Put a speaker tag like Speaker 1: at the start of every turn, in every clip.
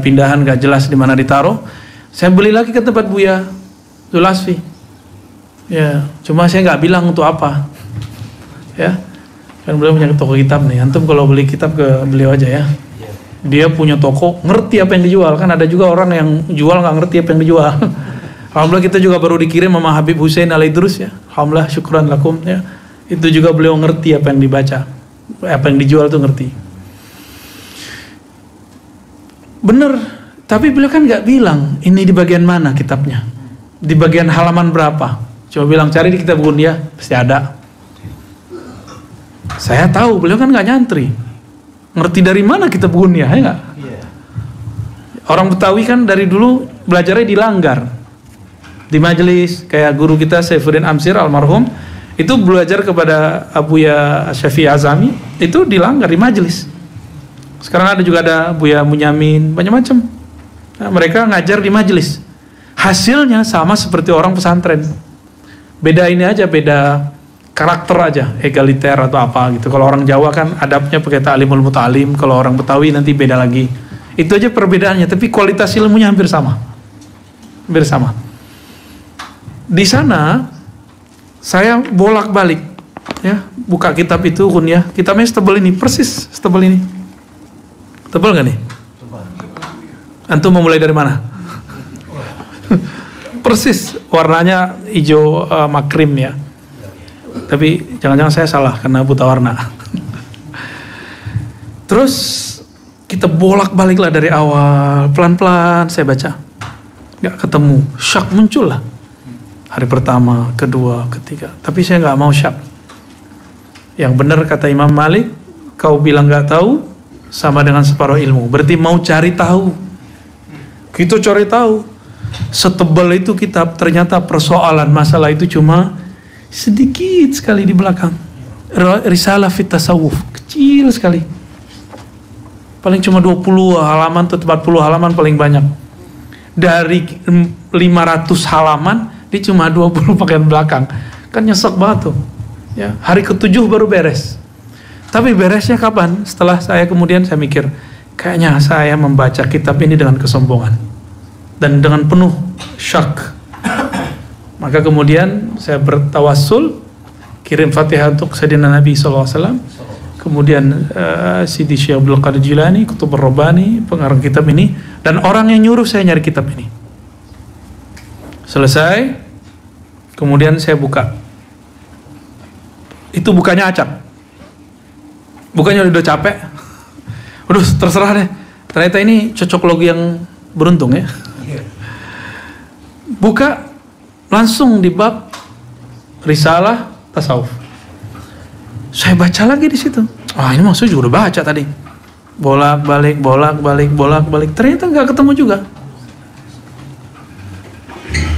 Speaker 1: pindahan gak jelas di mana ditaruh. Saya beli lagi ke tempat Buya Zulasfi. Ya, cuma saya nggak bilang untuk apa. Ya, kan beliau punya toko kitab nih. Antum kalau beli kitab ke beliau aja ya. Dia punya toko, ngerti apa yang dijual. Kan ada juga orang yang jual nggak ngerti apa yang dijual. Alhamdulillah kita juga baru dikirim sama Habib Hussein Al-Idrus ya. Alhamdulillah syukran lakum ya. Itu juga beliau ngerti apa yang dibaca, apa yang dijual tuh ngerti. Bener, tapi beliau kan nggak bilang ini di bagian mana kitabnya, di bagian halaman berapa. Coba bilang cari di kitab Gunyah, pasti ada. Saya tahu beliau kan nggak nyantri, ngerti dari mana kitab Gunyah ya nggak? Orang Betawi kan dari dulu belajarnya di langgar, di majelis. Kayak guru kita Saifuddin Amsir almarhum itu belajar kepada Abuya Syafi'i Azami itu di langgar, di majelis. Sekarang ada juga ada Buya Munyamin, macam-macam. Nah, mereka ngajar di majelis. Hasilnya sama seperti orang pesantren. Beda ini aja, beda karakter aja, egaliter atau apa gitu. Kalau orang Jawa kan adabnya pakai ta'limul muta'alim, kalau orang Betawi nanti beda lagi. Itu aja perbedaannya, tapi kualitas ilmunya hampir sama. Hampir sama. Di sana saya bolak-balik ya, buka kitab itu Gunyah. Kitabnya setebal ini, persis setebal ini. Tebal gak nih? Antum mau mulai dari mana? Persis warnanya hijau makrim ya. Tapi jangan-jangan saya salah karena buta warna. Terus kita bolak-balik lah dari awal, pelan-pelan saya baca. Gak ketemu, syak muncul lah. Hari pertama, kedua, ketiga. Tapi saya gak mau syak. Yang benar kata Imam Malik, kau bilang gak tahu sama dengan separuh ilmu. Berarti mau cari tahu. Kita cari tahu. Setebal itu kitab, ternyata persoalan masalah itu cuma sedikit sekali di belakang. Risalah fit tasawuf, kecil sekali. Paling cuma 20 halaman atau 40 halaman paling banyak. Dari 500 halaman, dia cuma 20 bagian belakang. Kan nyesek banget tuh. Ya, hari ke-7 baru beres. Tapi beresnya kapan? Setelah saya kemudian saya mikir, kayaknya saya membaca kitab ini dengan kesombongan dan dengan penuh syak. Maka kemudian saya bertawassul, kirim Fatihah untuk Sayyidina Nabi SAW. Kemudian Sidi Syekh Abdul Qadir Jilani, Kutub Ar-Rabbani, pengarang kitab ini, dan orang yang nyuruh saya nyari kitab ini. Selesai, kemudian saya buka. Itu bukannya acak. Bukannya udah capek, udah terserah deh. Ternyata ini cocok logi yang beruntung ya. Buka langsung di bab risalah tasawuf. Saya baca lagi di situ. Ah ini maksudnya juga udah baca tadi. Bolak-balik. Ternyata nggak ketemu juga.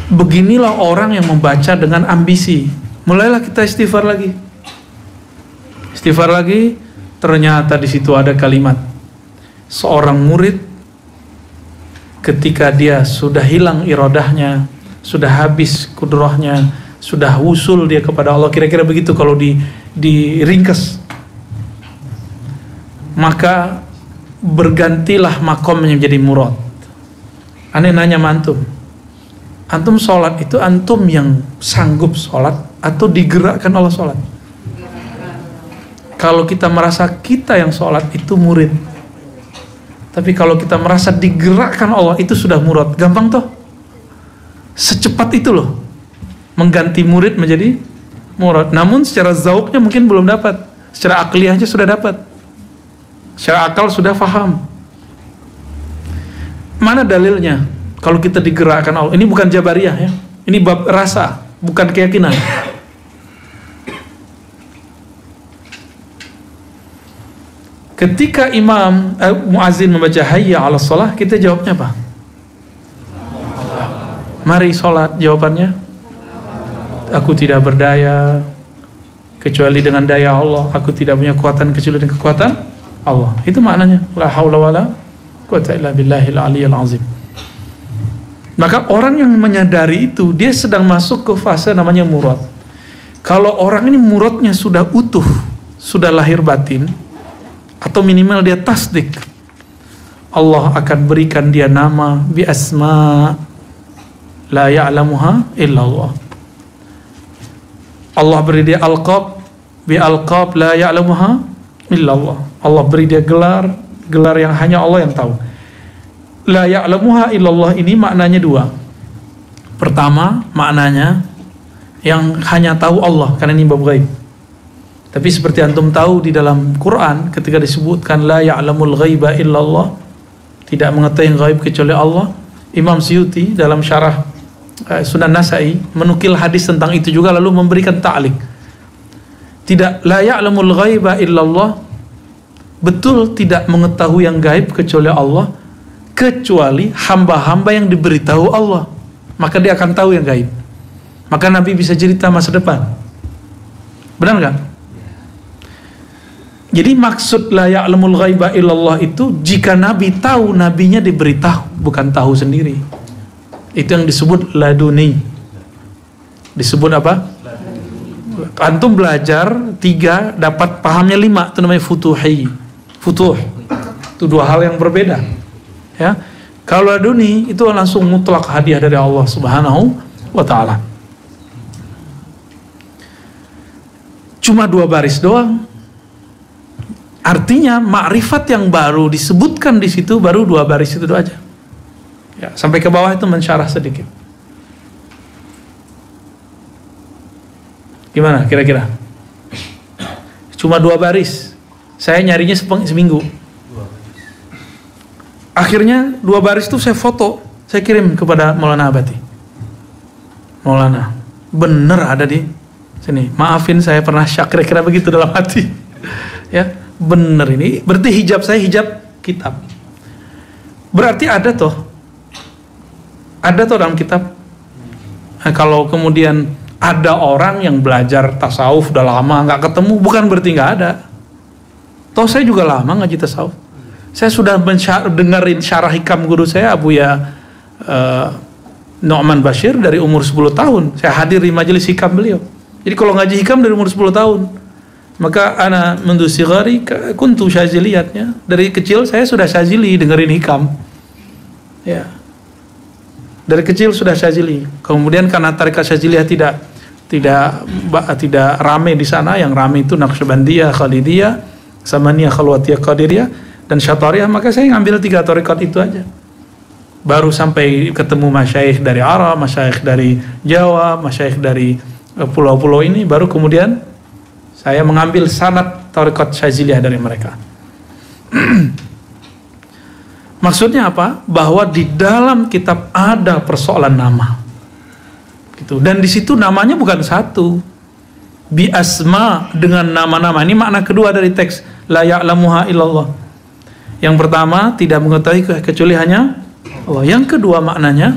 Speaker 1: Beginilah orang yang membaca dengan ambisi. Mulailah kita istighfar lagi. Istighfar lagi. Ternyata di situ ada kalimat seorang murid ketika dia sudah hilang iradahnya, sudah habis kudrahnya, sudah usul dia kepada Allah, kira-kira begitu kalau diringkas. Maka bergantilah makomnya menjadi murad. Aneh nanya mantum. Antum sholat itu antum yang sanggup sholat atau digerakkan Allah sholat? Kalau kita merasa kita yang sholat itu murid. Tapi kalau kita merasa digerakkan Allah itu sudah murad. Gampang toh? Secepat itu loh. Mengganti murid menjadi murad. Namun secara zauknya mungkin belum dapat. Secara akliyahnya sudah dapat. Secara akal sudah faham. Mana dalilnya? Kalau kita digerakkan Allah. Ini bukan Jabariyah ya. Ini bab rasa, bukan keyakinan. Ketika Imam Muazzin membaca hayya 'alas shalah, kita jawabnya apa? Mari sholat. Jawabannya, aku tidak berdaya kecuali dengan daya Allah. Aku tidak punya kekuatan kecuali dengan kekuatan Allah. Itu maknanya. La haula wala quwwata illa billahil aliyyil azim. Maka orang yang menyadari itu, dia sedang masuk ke fase namanya murad. Kalau orang ini muradnya sudah utuh, sudah lahir batin, atau minimal dia tasdik, Allah akan berikan dia nama bi asma la ya'lamuha illallah. Allah beri dia alqab bi alqab la ya'lamuha illallah. Allah beri dia gelar yang hanya Allah yang tahu. La ya'lamuha illallah ini maknanya dua. Pertama, maknanya yang hanya tahu Allah, karena ini bab ghaib. Tapi seperti antum tahu di dalam Quran ketika disebutkan la ya'lamul ghaiba illallah, tidak mengetahui yang gaib kecuali Allah, Imam Suyuti dalam syarah Sunan Nasai menukil hadis tentang itu juga lalu memberikan ta'liq. Tidak, la ya'lamul ghaiba illallah, betul tidak mengetahui yang gaib kecuali Allah, kecuali hamba-hamba yang diberitahu Allah, maka dia akan tahu yang gaib. Maka Nabi bisa cerita masa depan. Benar nggak? Jadi maksud la ya'lamul ghaiba illallah itu jika Nabi tahu, nabinya diberitahu, bukan tahu sendiri. Itu yang disebut laduni. Disebut apa? Antum belajar 3 dapat pahamnya 5, itu namanya futuhi. Futuh. Itu dua hal yang berbeda. Ya. Kalau laduni itu langsung mutlak hadiah dari Allah Subhanahu wa taala. Cuma 2 baris doang. Artinya makrifat yang baru disebutkan di situ baru 2 baris itu aja. Ya, sampai ke bawah itu mensyarah sedikit. Gimana kira-kira? Cuma 2 baris. Saya nyarinya seminggu. Akhirnya 2 baris itu saya foto, saya kirim kepada Maulana Abati. Maulana, bener ada di sini. Maafin saya pernah syak, kira-kira begitu dalam hati. Ya. Bener ini, berarti hijab saya hijab kitab. Berarti ada toh dalam kitab. Nah, kalau kemudian ada orang yang belajar tasawuf udah lama nggak ketemu, bukan berarti nggak ada. Toh saya juga lama ngaji tasawuf. Saya sudah dengerin syarah hikam guru saya Abuya Nu'man Bashir dari umur 10 tahun. Saya hadir di majelis hikam beliau. Jadi kalau ngaji hikam dari umur 10 tahun. Maka ana mundu sigari kuntu syaziliyatnya. Dari kecil saya sudah syazili dengerin hikam. Ya. Dari kecil sudah syazili. Kemudian karena tarekat syaziliyah tidak rame di sana, yang rame itu Naqsyabandiyah, Khalidiyah, Samaniyah, Khalwatiyah, Qadiriyah dan Syatariyah, maka saya ngambil 3 tarekat itu aja. Baru sampai ketemu masyayikh dari Arab, masyayikh dari Jawa, masyayikh dari pulau-pulau ini, baru kemudian saya mengambil sanad tarekat Syaziliyah dari mereka. Maksudnya apa? Bahwa di dalam kitab ada persoalan nama. Gitu. Dan di situ namanya bukan satu. Bi asma, dengan nama-nama. Ini makna kedua dari teks la ya'lamuha illallah. Yang pertama, tidak mengetahui kecuali hanya Allah. Yang kedua maknanya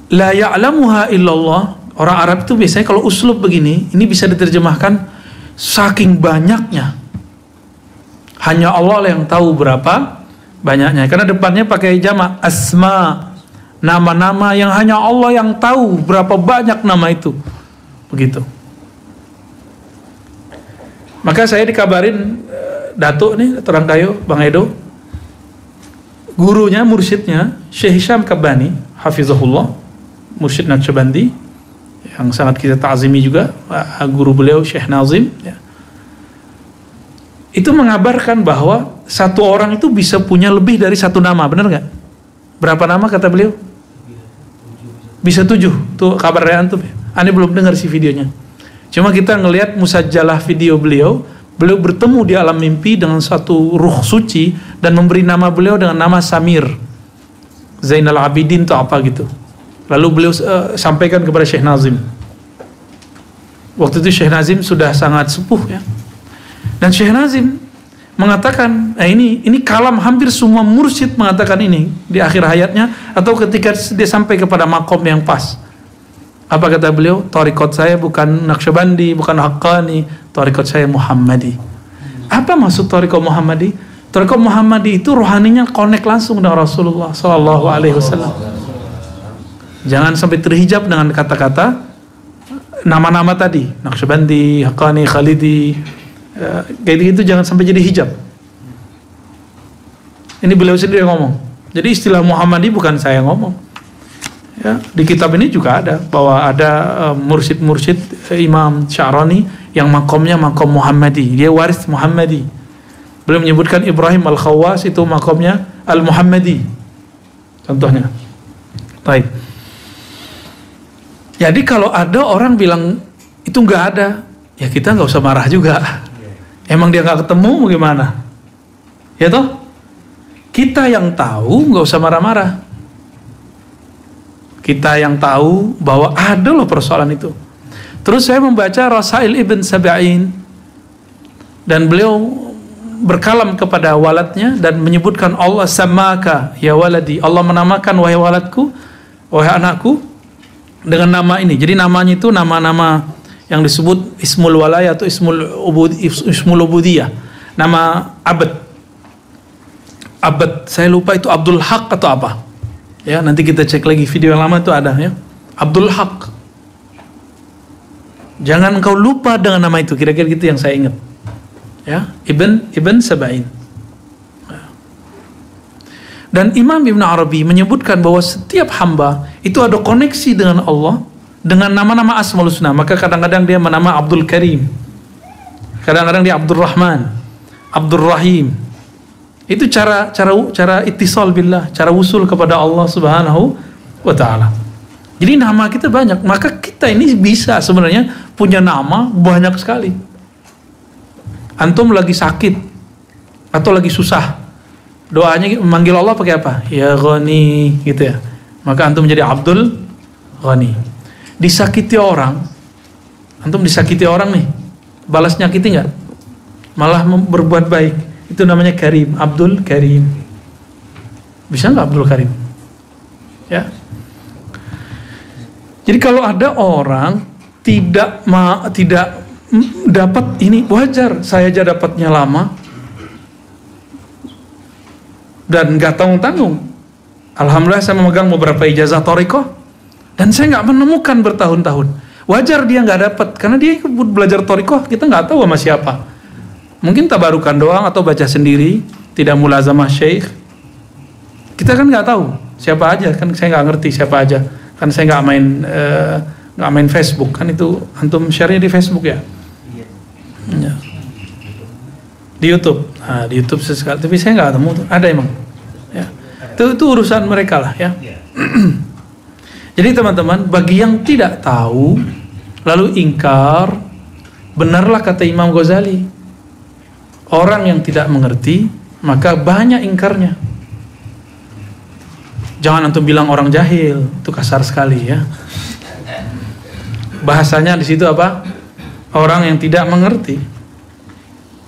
Speaker 1: la ya'lamuha illallah. Orang Arab itu biasanya kalau uslub begini, ini bisa diterjemahkan saking banyaknya. Hanya Allah yang tahu berapa banyaknya. Karena depannya pakai jamak asma, nama-nama yang hanya Allah yang tahu berapa banyak nama itu. Begitu. Maka saya dikabarin Datuk nih, Terang Kayu, Bang Edo, gurunya, mursyidnya Syekh Hisham Kabbani, hafizahullah, mursyid Naqsyabandi, yang sangat kita ta'zimi juga, guru beliau Syekh Nazim, ya. Itu mengabarkan bahwa satu orang itu bisa punya lebih dari 1 nama, benar nggak? Berapa nama kata beliau? Bisa 7. Tuh kabar dari antum ya. Ane belum dengar sih videonya. Cuma kita ngelihat musajjalah video beliau bertemu di alam mimpi dengan satu ruh suci dan memberi nama beliau dengan nama Samir Zainal Abidin atau apa gitu. Lalu beliau sampaikan kepada Syekh Nazim. Waktu itu Syekh Nazim sudah sangat sepuh ya. Dan Syekh Nazim mengatakan, ini kalam hampir semua mursyid mengatakan ini di akhir hayatnya atau ketika dia sampai kepada makom yang pas. Apa kata beliau? Tariqat saya bukan Naqsyabandi, bukan Haqqani, tariqat saya Muhammadi. Apa maksud tariqat Muhammadi? Tariqat Muhammadi itu rohaninya connect langsung dengan Rasulullah sallallahu alaihi wasallam. Jangan sampai terhijab dengan kata-kata nama-nama tadi, Naqsyabandi, Haqqani, Khalidi, kayak gitu, jangan sampai jadi hijab. Ini beliau sendiri yang ngomong. Jadi istilah Muhammadi bukan saya yang ngomong. Ya, di kitab ini juga ada bahwa ada mursyid-mursyid Imam Sya'rani yang makomnya makom Muhammadi. Dia waris Muhammadi. Beliau menyebutkan Ibrahim Al-Khawwas itu makomnya Al-Muhammadi. Contohnya. Baik. Jadi kalau ada orang bilang itu nggak ada, ya kita nggak usah marah juga. Emang dia nggak ketemu, gimana? Ya toh? Kita yang tahu nggak usah marah-marah. Kita yang tahu bahwa ada loh persoalan itu. Terus saya membaca Rasail Ibn Sab'in dan beliau berkalam kepada waladnya dan menyebutkan Allah samaka ya waladi. Allah menamakan wahai waladku, wahai anakku dengan nama ini. Jadi namanya itu nama-nama yang disebut ismul walaya atau ismul ubudiyah. Nama abad. Abad, saya lupa itu Abdul Haq atau apa. Ya, nanti kita cek lagi video yang lama itu ada ya. Abdul Haq. Jangan engkau lupa dengan nama itu, kira-kira gitu yang saya ingat. Ya, Ibn Sab'in. Dan Imam Ibn Arabi menyebutkan bahwa setiap hamba itu ada koneksi dengan Allah dengan nama-nama Asmaul Husna. Maka kadang-kadang dia menama Abdul Karim, kadang-kadang dia Abdul Rahman, Abdul Rahim. Itu cara ittisal billah, cara usul kepada Allah Subhanahu wa taala. Jadi nama kita banyak, maka kita ini bisa sebenarnya punya nama banyak sekali. Antum lagi sakit atau lagi susah, doanya memanggil Allah pakai apa? Ya Ghani gitu ya. Maka antum menjadi Abdul Ghani. Disakiti orang, antum disakiti orang nih, balas nyakiti nggak? Malah berbuat baik. Itu namanya Karim, Abdul Karim. Bisa nggak Abdul Karim? Ya. Jadi kalau ada orang tidak dapat ini, wajar. Saya aja dapatnya lama dan nggak tanggung-tanggung. Alhamdulillah saya memegang beberapa ijazah thariqah dan saya nggak menemukan bertahun-tahun. Wajar dia nggak dapat karena dia ikut belajar thariqah, kita nggak tahu sama siapa. Mungkin tabarukan doang atau baca sendiri, tidak mulazamah syekh. Kita kan nggak tahu siapa aja, kan saya nggak ngerti siapa aja, kan saya nggak main Facebook, kan itu antum share-nya di Facebook ya. Ya. Di YouTube, nah, di YouTube sesekali, tapi saya nggak ketemu tuh. Ada emang, ya. Itu urusan mereka lah ya. Jadi teman-teman, bagi yang tidak tahu lalu ingkar, benarlah kata Imam Ghazali. Orang yang tidak mengerti, maka banyak ingkarnya. Jangan antum bilang orang jahil, itu kasar sekali ya. Bahasanya di situ apa? Orang yang tidak mengerti.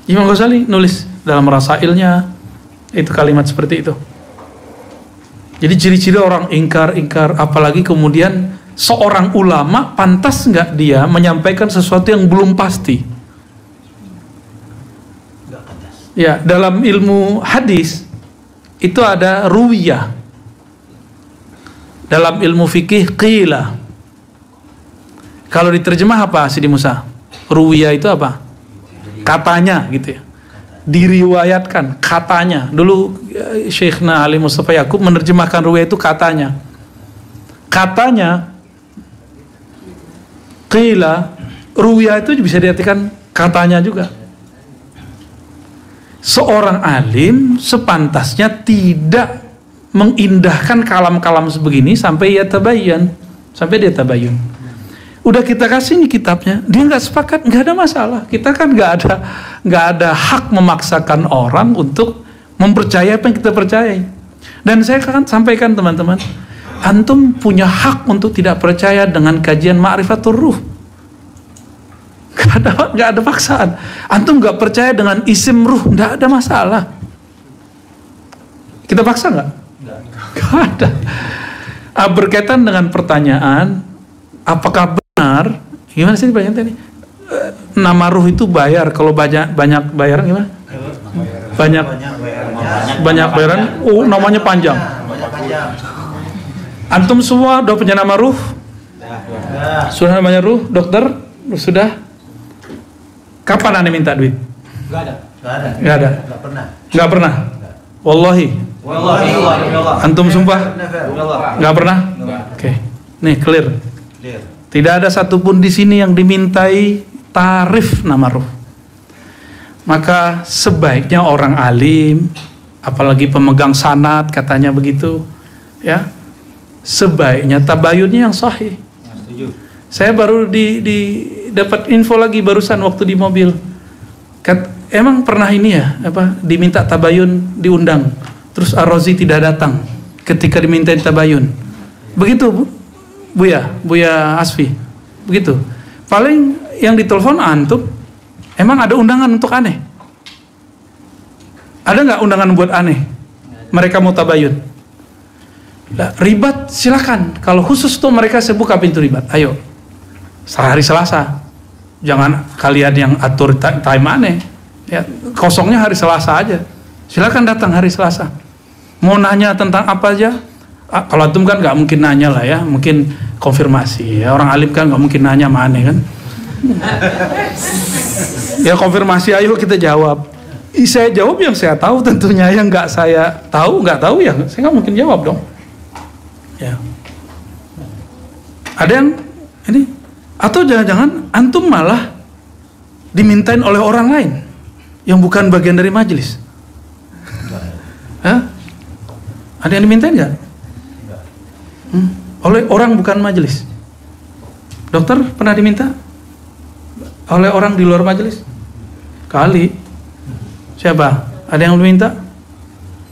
Speaker 1: Imam Ghazali nulis dalam Rasailnya itu kalimat seperti itu. Jadi ciri-ciri orang ingkar, apalagi kemudian seorang ulama, pantas nggak dia menyampaikan sesuatu yang belum pasti? Ya, dalam ilmu hadis itu ada ruwiyah. Dalam ilmu fikih qila. Kalau diterjemah apa Sidi Musa? Ruwiyah itu apa? Katanya gitu ya. Diriwayatkan katanya. Dulu Syekhna Ali Mustafa Yaqub menerjemahkan ruwiyah itu katanya. Katanya qila, ruwiyah itu bisa diartikan katanya juga. Seorang alim sepantasnya tidak mengindahkan kalam-kalam sebegini sampai dia tabayyun. Udah kita kasih nih kitabnya, dia nggak sepakat, nggak ada masalah. Kita kan nggak ada hak memaksakan orang untuk mempercayai apa yang kita percayai. Dan saya akan sampaikan teman-teman, antum punya hak untuk tidak percaya dengan kajian Ma'rifatul Ruh. Gak ada paksaan. Antum gak percaya dengan isim ruh, gak ada masalah. Kita paksa gak? Gak ada. Berkaitan dengan pertanyaan, apakah benar? Gimana sih pertanyaan tadi? Nama ruh itu bayar. Kalau banyak bayaran gimana? Banyak bayaran. Oh, namanya panjang. Antum semua udah punya nama ruh? Sudah namanya ruh, dokter? Sudah? Kapan Anda minta duit? Gak ada. Gak pernah. Wallahi.
Speaker 2: Wallahi.
Speaker 1: Antum sumpah? Nggak pernah? Oke. Nih clear. Tidak ada satupun di sini yang dimintai tarif nama ruh. Maka sebaiknya orang alim, apalagi pemegang sanad katanya begitu, ya, sebaiknya tabayunnya yang sahih. Saya baru dapat info lagi barusan waktu di mobil. Emang pernah ini ya, diminta tabayun, diundang, terus Ar-Razi tidak datang ketika dimintain tabayun. Begitu Buya Asfi, begitu. Paling yang ditelepon antum, emang ada undangan untuk aneh? Ada nggak undangan buat aneh? Mereka mau tabayun. Nah, ribat silakan. Kalau khusus tuh mereka saya buka pintu ribat. Ayo, hari Selasa. Jangan kalian yang atur time aneh. Ya, kosongnya hari Selasa aja. Silakan datang hari Selasa. Mau nanya tentang apa aja? Kalau antum kan nggak mungkin nanya lah ya, mungkin konfirmasi. Ya, orang alim kan nggak mungkin nanya sama aneh kan. Ya konfirmasi, ayo kita jawab. Saya jawab yang saya tahu tentunya, yang nggak saya tahu ya saya nggak mungkin jawab dong. Ya. Ada yang ini, atau jangan-jangan antum malah dimintain oleh orang lain yang bukan bagian dari majelis. Hah? Ada yang dimintain nggak? Oleh orang bukan majelis. Dokter pernah diminta oleh orang di luar majelis? Kali. Siapa? Ada yang diminta?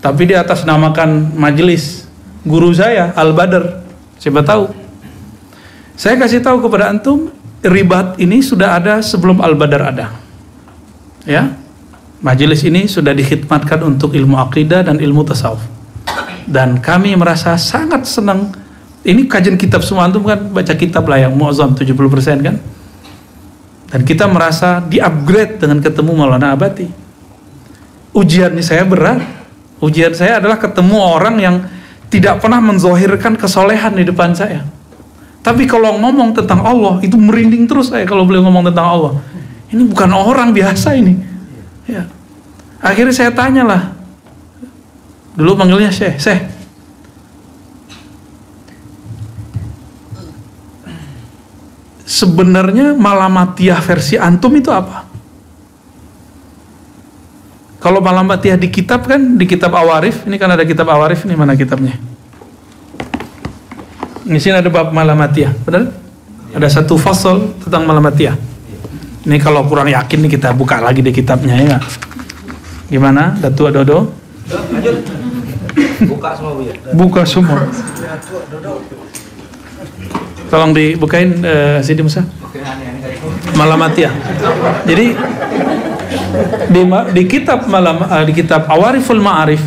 Speaker 1: Tapi di atas namakan majelis guru saya Al-Badr. Siapa tahu? Saya kasih tahu kepada antum, ribat ini sudah ada sebelum Al-Badr ada. Ya. Majelis ini sudah dikhidmatkan untuk ilmu akidah dan ilmu tasawuf. Dan kami merasa sangat senang. Ini kajian kitab semua, antum kan baca kitab lah yang muazzam 70% kan. Dan kita merasa di-upgrade dengan ketemu Maulana Abati. Ujian saya berat. Ujian saya adalah ketemu orang yang tidak pernah menzohirkan kesolehan di depan saya. Tapi kalau ngomong tentang Allah, itu merinding terus saya kalau beliau ngomong tentang Allah. Ini bukan orang biasa ini. Ya. Akhirnya saya tanyalah. Dulu panggilnya Syekh. Sebenarnya Malamatiyah versi antum itu apa? Kalau Malamatiyah di kitab kan, di kitab Awarif, ini kan ada kitab Awarif, ini mana kitabnya? Di sini ada bab Malamatiyah, benar? Ada satu fasal tentang Malamatiyah. Ini kalau kurang yakin nih kita buka lagi di kitabnya ya. Gimana? Datuk Dodo?
Speaker 2: Buka semua Bu ya.
Speaker 1: Buka semua. Tolong dibukain Sidi Musa. Malamatiyah. Jadi di kitab di kitab Awariful Ma'arif,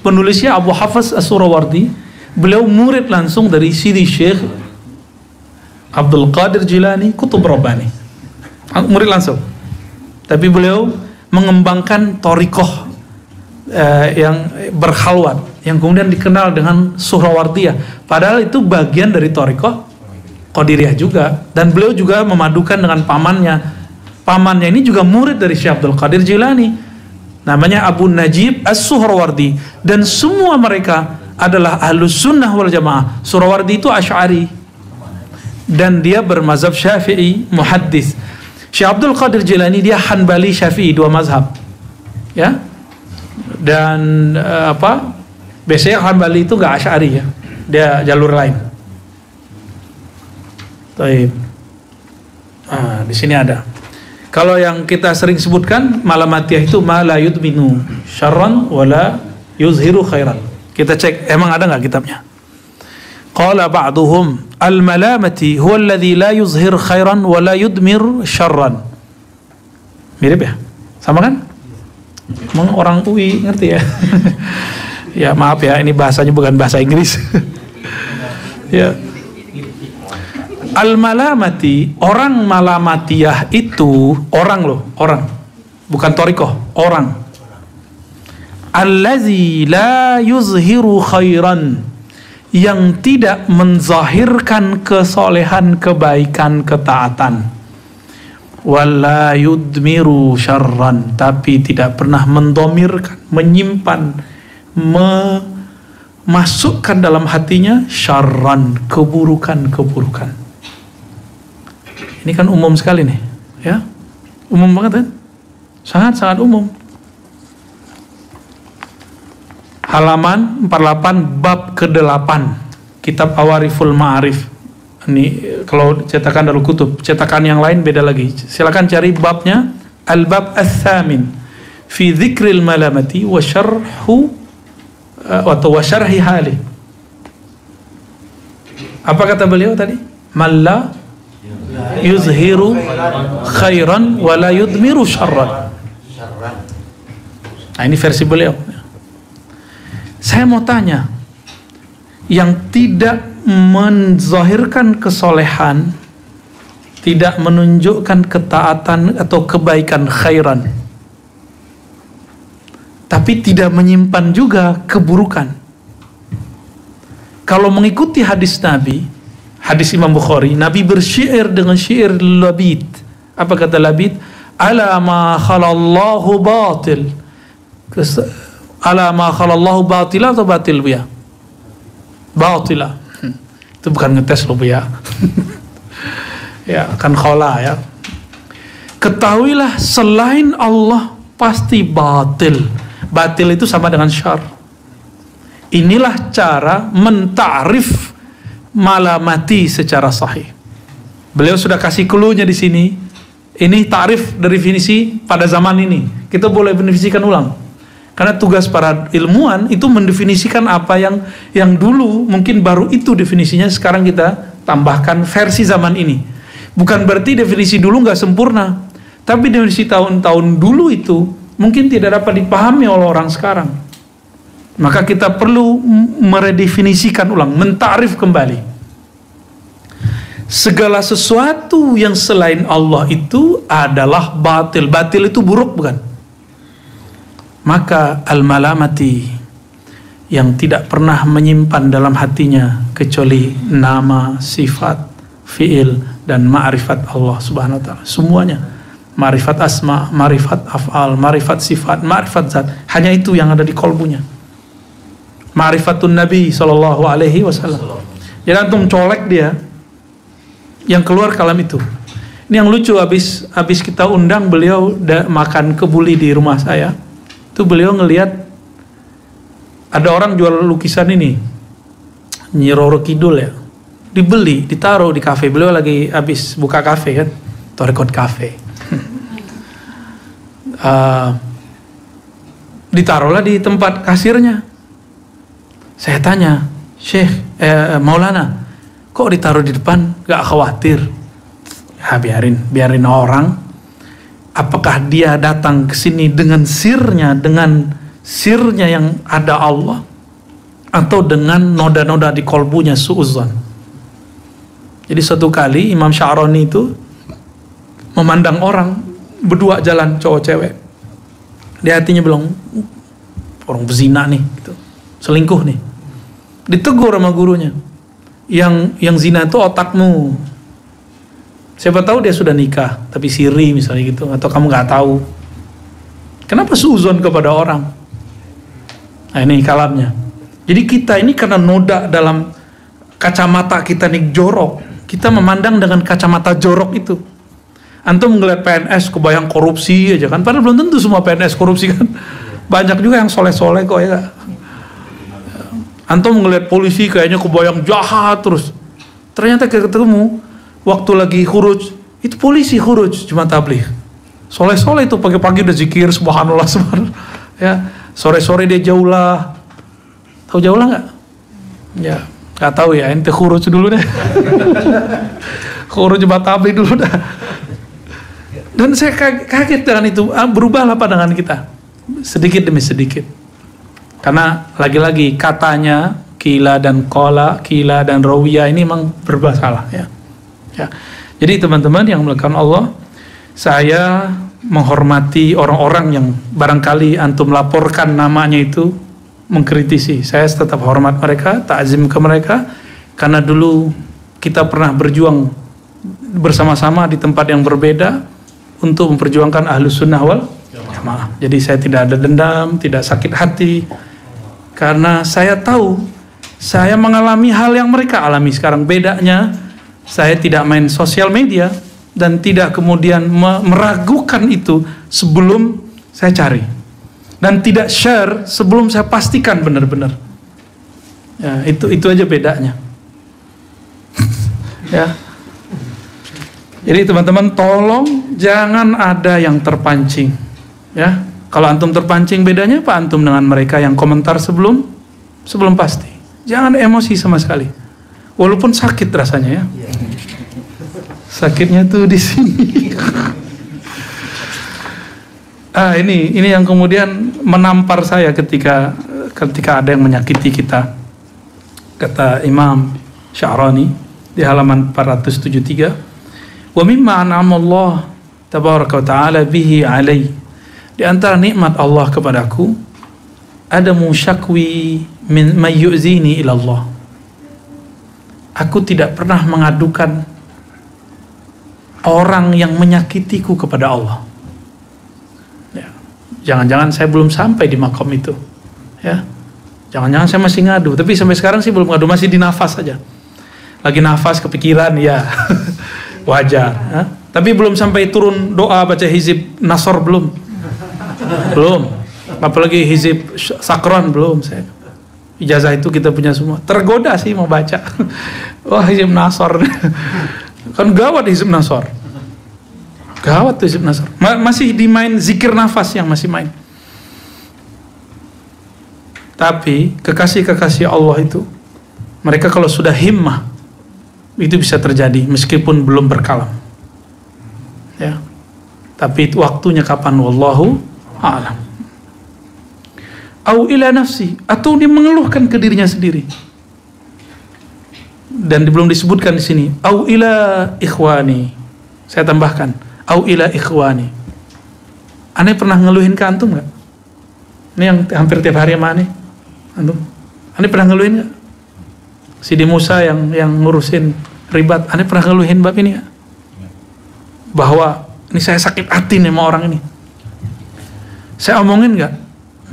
Speaker 1: penulisnya Abu Hafiz As-Surawardi, beliau murid langsung dari Sidi Syekh Abdul Qadir Jilani Qutb Rabbani. Murid langsung. Tapi beliau mengembangkan thariqah yang berkhalwat, yang kemudian dikenal dengan Suhrawardiyah. Padahal itu bagian dari thariqah Qadiriyah juga. Dan beliau juga memadukan dengan pamannya. Pamannya ini juga murid dari Syekh Abdul Qadir Jilani. Namanya Abu Najib As-Suhrawardi. Dan semua mereka adalah Ahlus Sunnah wal Jamaah. Suhrawardi itu Asy'ari. Dan dia bermazhab Syafi'i, muhaddis. Syekh Abdul Qadir Jilani dia Hanbali Syafi'i, dua mazhab. Ya. Dan biasanya Hanbali itu nggak Asy'ari ya, dia jalur lain. Baik. Di sini ada. Kalau yang kita sering sebutkan Malamatiyah itu ma la yudminu syarran wala yuzhiru khairan. Kita cek emang ada nggak kitabnya. Qala ba'duhum al-malamati huwa alladhi la yuzhir khairan wala yudmir syarran. Mirip ya? Sama kan? Emang orang UI ngerti ya? Ya maaf ya, ini bahasanya bukan bahasa Inggris. Ya. Al-malamati, orang Malamatiyah itu orang loh, orang. Bukan thariqah, orang. Allazi la yuzhiru khairan, yang tidak menzahirkan kesolehan, kebaikan, ketaatan. wala yudmiru syarran, tapi tidak pernah mendomirkan, menyimpan, memasukkan dalam hatinya syarran, keburukan-keburukan. Ini kan umum sekali nih, ya, umum banget kan, sangat-sangat umum. Halaman 48 bab ke-8 kitab Awariful Ma'arif. Ini kalau cetakan Darul Kutub, cetakan yang lain beda lagi. Silakan cari babnya, Al-Bab Ats-Tsamin fi Dzikril Malamati wa Syarhu atau wa Syarhi Hali. Apa kata beliau tadi? Malla yuzhiru khairan wa la yudmiru syarran. Nah, ini versi beliau. Saya mau tanya, yang tidak menzahirkan kesolehan, tidak menunjukkan ketaatan atau kebaikan khairan, tapi tidak menyimpan juga keburukan. Kalau mengikuti hadis Nabi, hadis Imam Bukhari, Nabi bersyair dengan syair Labid. Apa kata Labid? Ala ma khalallahu batil. Ala ma khalallahu batila atau batil ya? Batila. Itu bukan ngetes loh ya. Ya kan khola ya. Ketahuilah selain Allah pasti batil. Batil itu sama dengan syar. Inilah cara mentarif malamati secara sahih. Beliau sudah kasih clue-nya di sini. Ini tarif definisi pada zaman ini. Kita boleh definisikan ulang. Karena tugas para ilmuwan itu mendefinisikan apa yang dulu mungkin baru itu definisinya, sekarang kita tambahkan versi zaman ini. Bukan berarti definisi dulu nggak sempurna, tapi definisi tahun-tahun dulu itu mungkin tidak dapat dipahami oleh orang sekarang. Maka kita perlu meredefinisikan ulang, mentarif kembali. Segala sesuatu yang selain Allah itu adalah batil. Batil itu buruk bukan? Maka al-malamati, yang tidak pernah menyimpan dalam hatinya kecuali nama, sifat, fi'il dan ma'rifat Allah subhanahu wa ta'ala, semuanya, ma'rifat asma, ma'rifat af'al, ma'rifat sifat, ma'rifat zat, hanya itu yang ada di kolbunya. Ma'rifatun Nabi sallallahu alaihi wasallam. Jadi antum colek dia, yang keluar kalam itu. Ini yang lucu, habis kita undang beliau makan kebuli di rumah saya. Itu beliau ngelihat ada orang jual lukisan ini, Nyi Roro Kidul ya, dibeli, ditaruh di kafe. Beliau lagi habis buka kafe kan, Torekot Cafe. Ditaruhlah di tempat kasirnya. Saya tanya, Syekh Maulana, kok ditaruh di depan? Gak khawatir? Ya biarin orang. Apakah dia datang ke sini dengan sirnya yang ada Allah, atau dengan noda-noda di kolbunya suuzan? Jadi suatu kali Imam Sya'rani itu memandang orang berdua jalan, cowok cewek. Di hatinya bilang, orang berzina nih, gitu. Selingkuh nih. Ditegur sama gurunya, yang zina itu otakmu. Siapa tahu dia sudah nikah, tapi siri misalnya gitu, atau kamu nggak tahu. Kenapa suuzon kepada orang? Nah ini kalamnya. Jadi kita ini karena noda dalam kacamata kita nih jorok, kita memandang dengan kacamata jorok itu. Antum ngeliat PNS kebayang korupsi aja kan, padahal belum tentu semua PNS korupsi kan. Banyak juga yang soleh-soleh kok ya. Antum ngeliat polisi kayaknya kebayang jahat terus. Ternyata ketemu waktu lagi khuruj, itu polisi khuruj cuma tabligh. Soleh-soleh itu pagi-pagi udah zikir subhanallah subhanallah. Ya, sore-sore dia jaulah. Tahu jaulah nggak? Ya, nggak tahu ya. Ente khuruj dulu deh. Khuruj cuma tabligh dulu dah. Dan saya kaget dengan itu. Berubahlah pandangan kita sedikit demi sedikit. Karena lagi-lagi katanya kila dan kola, kila dan rawiyah ini memang bermasalah ya. Ya. Jadi teman-teman yang melakukan Allah, saya menghormati orang-orang yang barangkali antum laporkan namanya itu mengkritisi. Saya tetap hormat mereka, takzim ke mereka, karena dulu kita pernah berjuang bersama-sama di tempat yang berbeda, untuk memperjuangkan Ahlus Sunnah wal Jamaah. Jadi saya tidak ada dendam, tidak sakit hati, karena saya tahu saya mengalami hal yang mereka alami sekarang. Bedanya saya tidak main sosial media dan tidak kemudian meragukan itu sebelum saya cari, dan tidak share sebelum saya pastikan benar-benar. Ya, itu aja bedanya. Ya. Jadi teman-teman, tolong jangan ada yang terpancing. Ya, kalau antum terpancing, bedanya apa antum dengan mereka yang komentar sebelum pasti. Jangan emosi sama sekali, walaupun sakit rasanya ya. Sakitnya tuh di sini. Ini yang kemudian menampar saya ketika ada yang menyakiti kita. Kata Imam Sya'rani di halaman 473. Wa mimma an'ama Allah tabaraka wa ta'ala bihi alai. Di antara nikmat Allah kepadaku, ada musyakwi min mayyuzini ila Allah. Aku tidak pernah mengadukan orang yang menyakitiku kepada Allah. Ya. Jangan-jangan saya belum sampai di makom itu. Ya. Jangan-jangan saya masih ngadu, tapi sampai sekarang sih belum ngadu, masih di nafas saja. Lagi nafas kepikiran ya. Wajar, ya? Tapi belum sampai turun doa baca hizib Nasr belum, apalagi hizib Sakron belum. Saya ijazah itu kita punya semua, tergoda sih mau baca. Wah, hizib Nasr kan gawat, hizib Nasr gawat tuh, hizib Nasr masih dimain zikir nafas yang masih main. Tapi kekasih-kekasih Allah itu, mereka kalau sudah himmah, itu bisa terjadi meskipun belum berkalam. Ya. Tapi itu waktunya kapan, wallahu a'lam. Au ila nafsi, atau dia mengeluhkan ke dirinya sendiri. Dan belum disebutkan di sini. Au ila ikhwani. Saya tambahkan, au ila ikhwani. Aneh pernah ngeluhin ke antum enggak? Ini yang hampir tiap hari sama aneh. Antum? Aneh pernah ngeluhin enggak? Sidi Musa yang ngurusin ribat, aneh pernah ngeluhin bab ini ya? Bahwa ini saya sakit hati nih sama orang ini. Saya omongin nggak?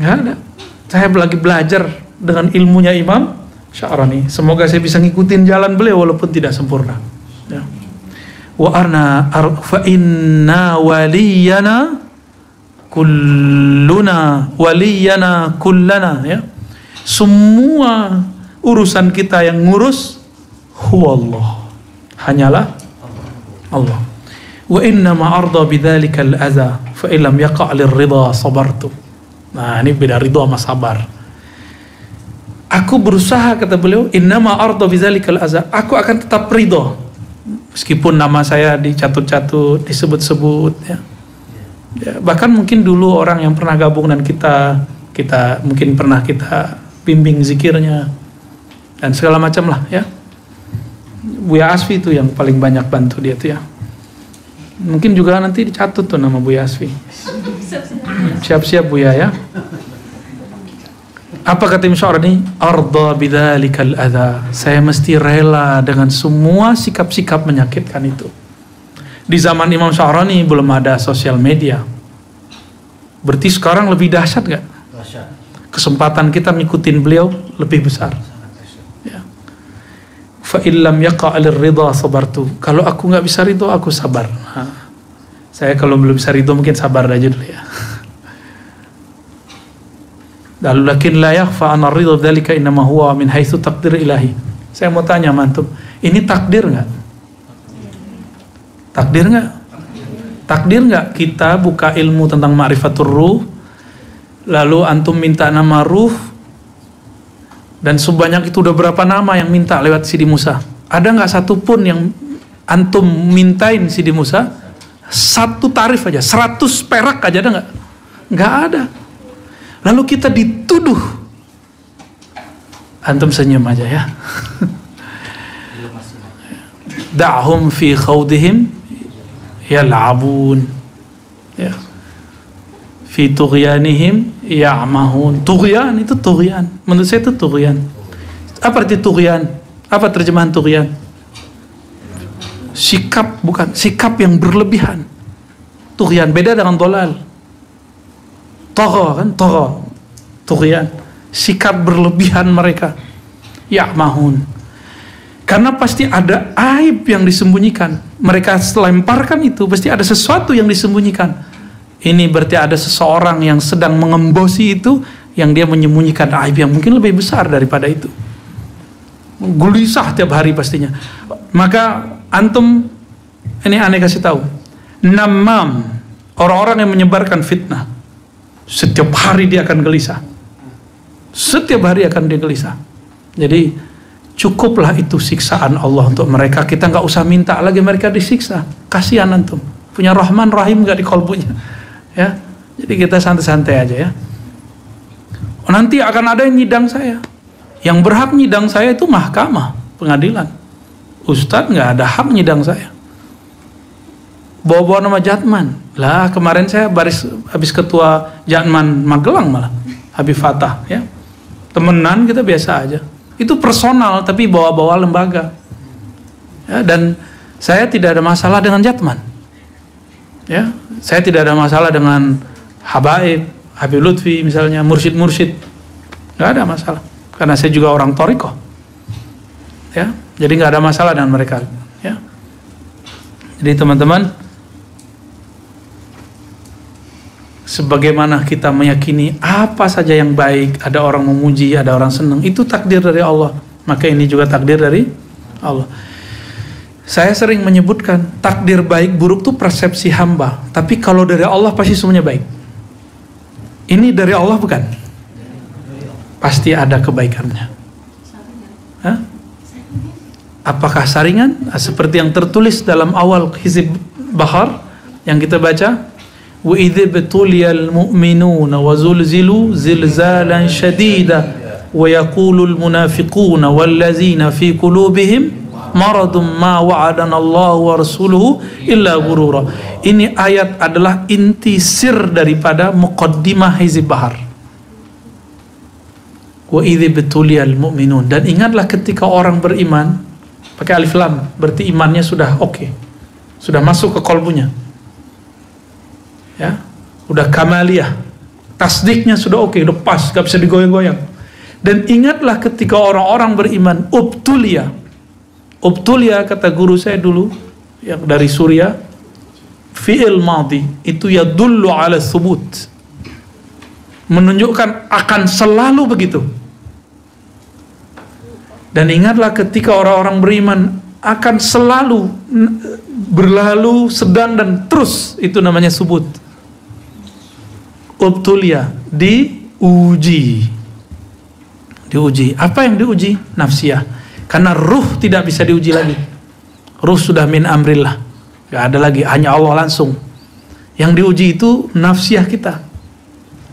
Speaker 1: Nggak ada. Saya lagi belajar dengan ilmunya Imam Sya'rani. Semoga saya bisa ngikutin jalan beliau walaupun tidak sempurna. Ya. Wa arna fa inna waliyana kullana ya. Semua urusan kita yang ngurus huwallah, hanyalah Allah. Wa inna ma arda bidzalika al-adza fa illam yaqa' lir-ridha sabartu. Nah, ini beda ridha sama sabar. Aku berusaha, kata beliau, inna ma arda bidzalika al-adza, aku akan tetap ridha meskipun nama saya dicatut-catut, disebut-sebut ya. Ya, bahkan mungkin dulu orang yang pernah gabung dengan kita mungkin pernah kita bimbing zikirnya dan segala macam lah ya. Buya Asfi itu yang paling banyak bantu dia tuh ya. Mungkin juga nanti dicatut tuh nama Buya Asfi. Siap-siap Buya ya. Apa kata Imam Sya'rani? Arda bidzalikal adza. Saya mesti rela dengan semua sikap-sikap menyakitkan itu. Di zaman Imam Sya'rani belum ada sosial media. Berarti sekarang lebih dahsyat gak? Kesempatan kita ngikutin beliau lebih besar. Ya. Fa illam yaqa' lir-ridha sabartu. Kalau aku nggak bisa ridho, aku sabar. Nah, saya kalau belum bisa ridho mungkin sabar aja dulu ya. Lalu lakin la yakhfa anna ridha dzalika innama huwa min haitsu taqdir ilahi. Saya mau tanya mantum, ini takdir nggak? Takdir nggak? Takdir nggak kita buka ilmu tentang ma'rifatur ruh, lalu antum minta nama ruh, dan sebanyak itu udah berapa nama yang minta lewat Sidi Musa? Ada nggak satupun yang antum mintain Sidi Musa? Satu tarif aja, 100 perak aja ada nggak? Nggak ada. Lalu kita dituduh. Antum senyum aja ya. Da'hum fi khawdihim yal'abun. Ya. Fi tughyanihim ya'mahun. Tughyan itu tughyan. Menurut saya itu tughyan. Apa arti tughyan? Apa terjemahan tughyan? Sikap, bukan sikap yang berlebihan. tughyan. Beda dengan dolal. Tagha kan, tagha. Tughyan. Sikap berlebihan mereka. Ya'mahun. Karena pasti ada aib yang disembunyikan. Mereka lemparkan itu, pasti ada sesuatu yang disembunyikan. Ini berarti ada seseorang yang sedang mengembosi itu, yang dia menyembunyikan aib yang mungkin lebih besar daripada itu. Gelisah tiap hari pastinya. Maka antum, ini aneh kasih tahu, namam, orang-orang yang menyebarkan fitnah, setiap hari dia akan gelisah. Setiap hari akan dia gelisah. Jadi cukuplah itu siksaan Allah untuk mereka. Kita nggak usah minta lagi mereka disiksa. Kasihan antum, punya Rahman Rahim nggak di kolbunya, ya. Jadi kita santai-santai aja ya. Nanti akan ada yang nyidang saya. Yang berhak nyidang saya itu mahkamah, pengadilan. Ustadz nggak ada hak nyidang saya. Bawa-bawa nama Jatman. Lah kemarin saya habis ketua Jatman Magelang malah, Habib Fatah ya. Temenan kita biasa aja. Itu personal tapi bawa-bawa lembaga. Ya, dan saya tidak ada masalah dengan Jatman. Ya, saya tidak ada masalah dengan Habaib, Habib Lutfi misalnya, mursyid-mursyid. Nggak ada masalah. Karena saya juga orang Thariqah. Ya, jadi nggak ada masalah dengan mereka. Ya. Jadi teman-teman, sebagaimana kita meyakini apa saja yang baik, ada orang memuji, ada orang senang, itu takdir dari Allah. Maka ini juga takdir dari Allah. Saya sering menyebutkan takdir baik buruk itu persepsi hamba. Tapi kalau dari Allah pasti semuanya baik. Ini dari Allah bukan? Pasti ada kebaikannya. Hah? Apakah saringan? Seperti yang tertulis dalam awal Hizib Bahar yang kita baca, wa idza betuliyal mu'minuna wa zulzilu zilzalan shadida wa yaqulul munafiquna wallazina fi qulubihim maradum ma wa'adana Allah wa rasuluhu illa ghurura. Ini ayat adalah inti sir daripada muqaddimah Hizib Bahar. Wa idza betuliyal mu'minun, dan ingatlah ketika orang beriman, pakai alif lam, berarti imannya sudah oke. Sudah masuk ke kolbunya. Ya, udah kamaliyah, tasdiknya sudah oke, udah pas, gak bisa digoyang-goyang. Dan ingatlah ketika orang-orang beriman ubtulia kata guru saya dulu yang dari Suriah, fi'il madhi itu yadullu ala thubut, menunjukkan akan selalu begitu. Dan ingatlah ketika orang-orang beriman akan selalu berlalu, sedang dan terus, itu namanya subut. Ubtulia, diuji. Apa yang diuji? Nafsiyah. Karena ruh tidak bisa diuji lagi. Ruh sudah min amrillah, gak ada lagi, hanya Allah langsung. Yang diuji itu nafsiyah kita,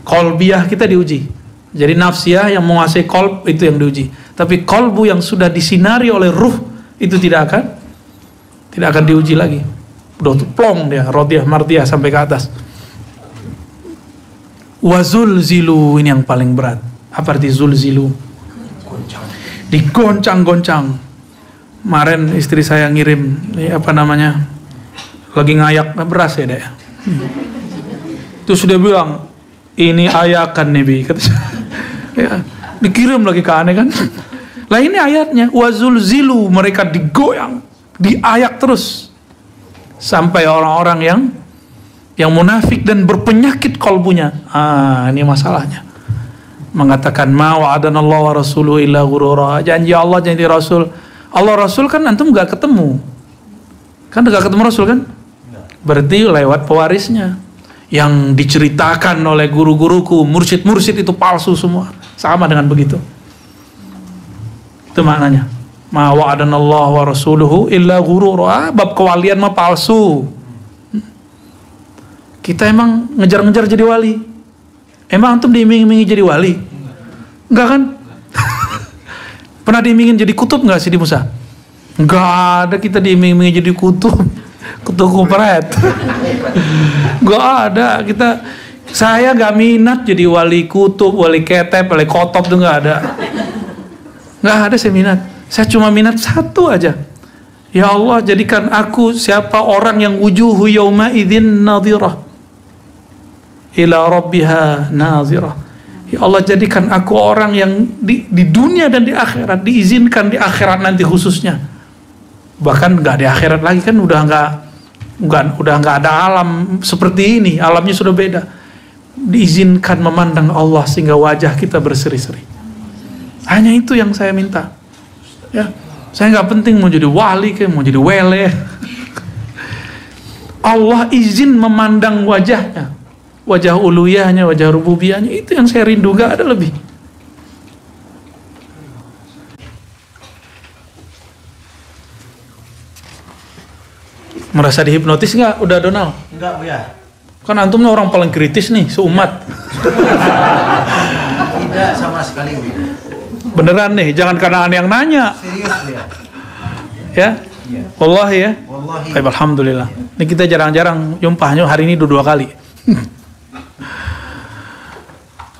Speaker 1: kolbiyah kita diuji. Jadi nafsiyah yang menguasai kolb itu yang diuji. Tapi kolbu yang sudah disinari oleh ruh itu tidak akan diuji lagi. Udah plong dia, rodiyah mardiyah sampai ke atas. Wazul zilu, ini yang paling berat. Apa arti zulzilu? Digoncang-goncang. Kemarin istri saya ngirim lagi ngayak beras ya dek. Terus sudah bilang ini ayakan Nabi, kata saya. Ya, dikirim lagi ke aneh kan. Lah ini ayatnya, wazul zilu, mereka digoyang, diayak terus sampai orang-orang yang munafik dan berpenyakit kolbunya. Ini masalahnya. Mengatakan ma wa'adanallahu wa rasuluhu illa ghurura. Janji Allah, janji Rasul. Allah Rasul kan antum gak ketemu. Kan gak ketemu Rasul kan? Berarti lewat pewarisnya. Yang diceritakan oleh guru-guruku, mursyid-mursyid itu palsu semua. Sama dengan begitu. Itu maknanya. Ma wa'adanallahu wa rasuluhu illa ghurura. Bab kewalian mah palsu. Kita emang ngejar-ngejar jadi wali. Emang antum diiming-imingi jadi wali? Enggak kan? Pernah diimingin jadi kutub enggak Sidi Musa? Enggak ada kita diiming-imingi jadi kutub. Kutub kupret. Enggak ada. Saya enggak minat jadi wali kutub, wali ketep, wali kotop tuh enggak ada. Enggak ada saya minat. Saya cuma minat satu aja. Ya Allah, jadikan aku siapa orang yang wujuhu yawma idzin nadhirah ila rabbiha nazirah. Ya Allah, jadikan aku orang yang di dunia dan di akhirat, diizinkan di akhirat nanti khususnya. Bahkan nggak di akhirat lagi kan udah nggak ada alam seperti ini, alamnya sudah beda. Diizinkan memandang Allah sehingga wajah kita berseri-seri. Hanya itu yang saya minta. Ya, saya nggak penting mau jadi wali kayak mau jadi wele. Allah izin memandang wajahnya, wajah uluhiyahnya, wajah rububiyahnya, itu yang saya rindu, gak ada lebih. Merasa dihipnotis nggak? Udah Donald?
Speaker 2: Enggak, ya.
Speaker 1: Kan antumnya orang paling kritis nih seumat.
Speaker 2: Tidak sama sekali, Bu.
Speaker 1: Beneran nih, jangan karena aneh yang nanya.
Speaker 2: Serius, ya.
Speaker 1: Ya?
Speaker 2: Iya.
Speaker 1: Wallahi ya.
Speaker 2: Wallahi.
Speaker 1: Baik, alhamdulillah. Ini kita jarang-jarang jumpahnya, hari ini dua kali.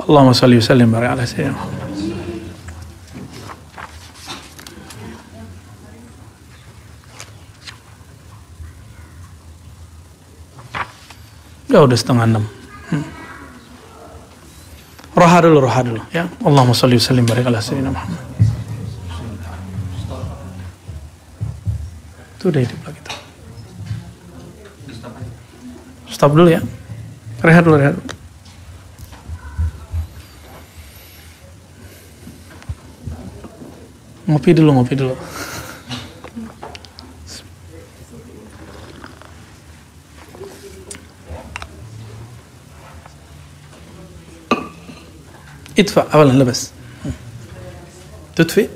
Speaker 1: Allahumma sholli wa sallim ala sayyidina Muhammad. Ya udah 5:30. Roha dulu ya. Allahumma sholli wa sallim ala sayyidina Muhammad. Itu udah hidup lagi tuh. Stop dulu ya. Rehat dulu. Ngopi dulu. ادفع اولا لا بس تدفئ